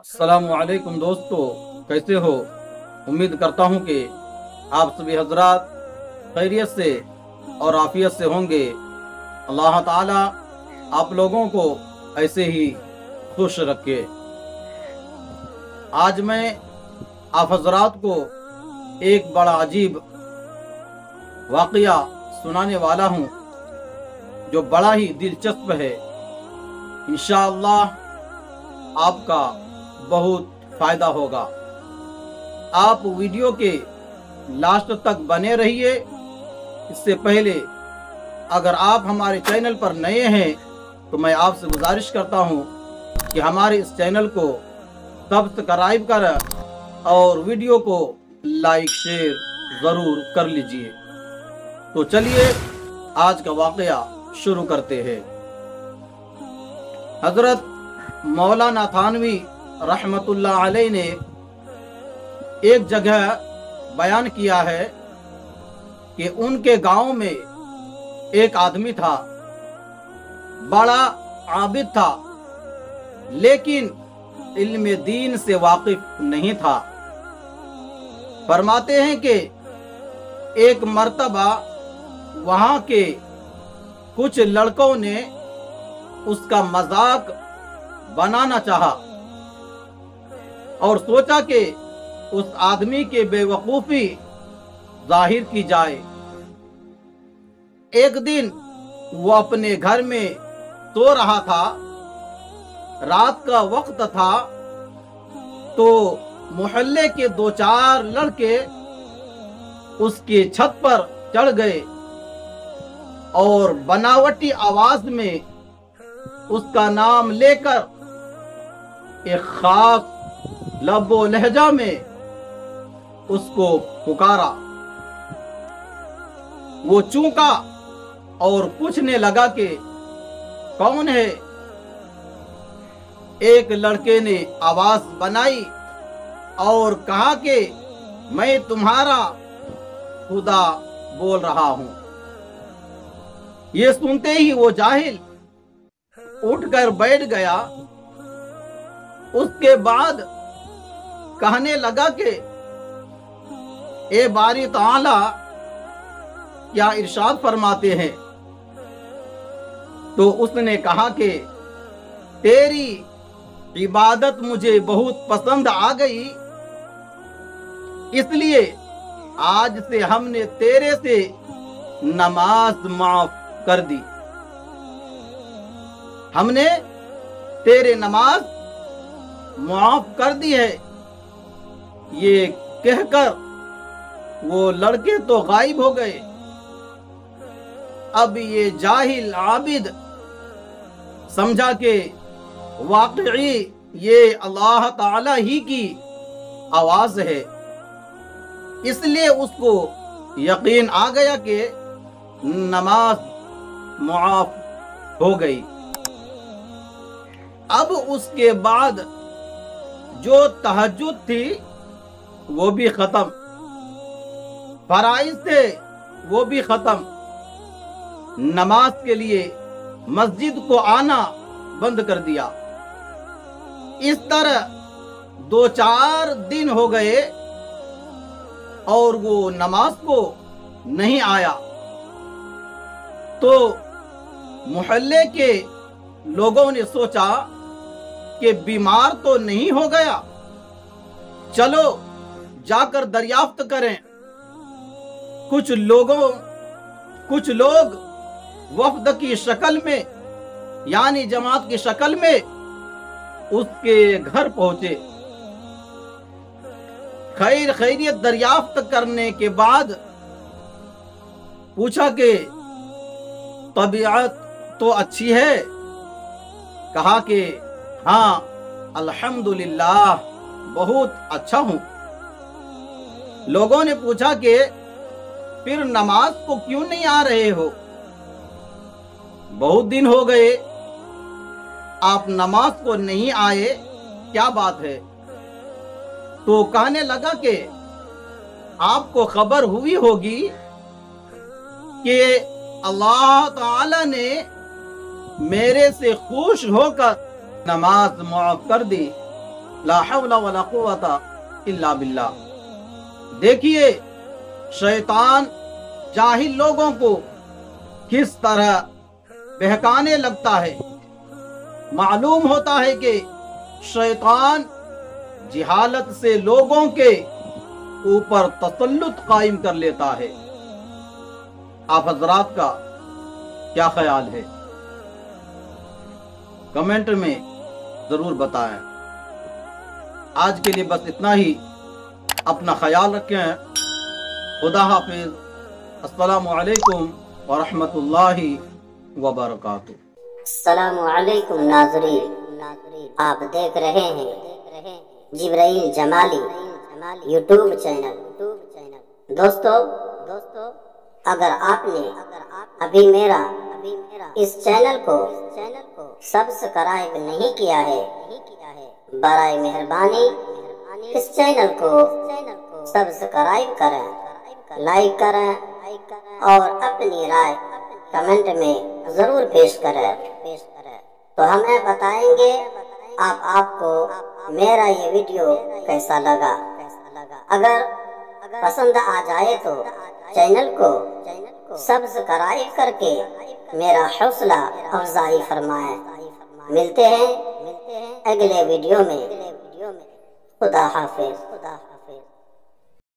अस्सलामुअलैकुम दोस्तों, कैसे हो। उम्मीद करता हूँ कि आप सभी हजरात खैरियत से और आफियत से होंगे। अल्लाह ताला आप लोगों को ऐसे ही खुश रखे। आज मैं आप हजरात को एक बड़ा अजीब वाक़या सुनाने वाला हूँ जो बड़ा ही दिलचस्प है। इंशाअल्लाह आपका बहुत फायदा होगा। आप वीडियो के लास्ट तक बने रहिए। इससे पहले अगर आप हमारे चैनल पर नए हैं तो मैं आपसे गुजारिश करता हूं कि हमारे इस चैनल को सब्सक्राइब करें और वीडियो को लाइक शेयर ज़रूर कर लीजिए। तो चलिए आज का वाक़या शुरू करते हैं। हज़रत मौलाना थानवी रहमतुल्लाह अलैह ने एक जगह बयान किया है कि उनके गांव में एक आदमी था, बड़ा आबिद था, लेकिन इल्म दीन से वाकिफ नहीं था। फरमाते हैं कि एक मर्तबा वहां के कुछ लड़कों ने उसका मजाक बनाना चाहा और सोचा कि उस आदमी के बेवकूफ़ी जाहिर की जाए। एक दिन वो अपने घर में सो रहा था, रात का वक्त था, तो मोहल्ले के दो चार लड़के उसके छत पर चढ़ गए और बनावटी आवाज में उसका नाम लेकर एक खास लबो लहजा में उसको पुकारा। वो चूका और पूछने लगा कि कौन है। एक लड़के ने आवाज बनाई और कहा कि मैं तुम्हारा खुदा बोल रहा हूं। ये सुनते ही वो जाहिल उठकर बैठ गया। उसके बाद कहने लगा कि ए बारी ताला क्या इरशाद फरमाते हैं। तो उसने कहा कि तेरी इबादत मुझे बहुत पसंद आ गई, इसलिए आज से हमने तेरे से नमाज माफ कर दी। हमने तेरे नमाज माफ कर दी है। ये कहकर वो लड़के तो गायब हो गए। अब ये जाहिल आबिद समझा कि वाकई ये अल्लाह ताला ही की आवाज है, इसलिए उसको यकीन आ गया कि नमाज माफ हो गई। अब उसके बाद जो तहज्जुद थी वो भी खत्म, फराइज थे वो भी खत्म, नमाज के लिए मस्जिद को आना बंद कर दिया। इस तरह दो चार दिन हो गए और वो नमाज को नहीं आया। तो मोहल्ले के लोगों ने सोचा कि बीमार तो नहीं हो गया, चलो जाकर दरियाफ्त करें। कुछ लोग वफद की शक्ल में यानी जमात की शक्ल में उसके घर पहुंचे। खैरियत दरियाफ्त करने के बाद पूछा कि तबीयत तो अच्छी है। कहा कि हाँ अल्हम्दुलिल्लाह बहुत अच्छा हूं। लोगों ने पूछा कि फिर नमाज को क्यों नहीं आ रहे हो, बहुत दिन हो गए आप नमाज को नहीं आए, क्या बात है। तो कहने लगा कि आपको खबर हुई होगी कि अल्लाह ताला ने मेरे से खुश होकर नमाज माफ कर दी। لا حول ولا قوت الا باللہ۔ دیکھیے شیطان جاہل لوگوں کو کس طرح بہکانے لگتا ہے۔ معلوم ہوتا ہے کہ شیطان جہالت سے لوگوں کے اوپر تسلط قائم کر لیتا ہے۔ آپ حضرات کا کیا خیال ہے؟ کمنٹ میں ضرور بتائیں۔ آج کے لیے بس اتنا ہی۔ اپنا خیال رکھیں۔ خدا حافظ۔ السلام علیکم ورحمۃ اللہ وبرکاتہ۔ السلام علیکم ناظرین، آپ دیکھ رہے ہیں جبرائیل جمالی یوٹیوب چینل۔ دوستو، اگر آپ نے ابھی میرا اس چینل کو سبسکرائب نہیں کیا ہے، برائے مہربانی اس چینل کو سبسکرائب کریں، لائک کریں اور اپنی رائے کمنٹ میں ضرور پیش کریں، تو ہمیں بتائیں گے آپ کو میرا یہ ویڈیو کیسا لگا۔ اگر پسند آ جائے تو چینل کو سبسکرائب کر کے میرا حوصلہ افزائی فرمائیں۔ ملتے ہیں اگلے ویڈیو میں۔ خدا حافظ۔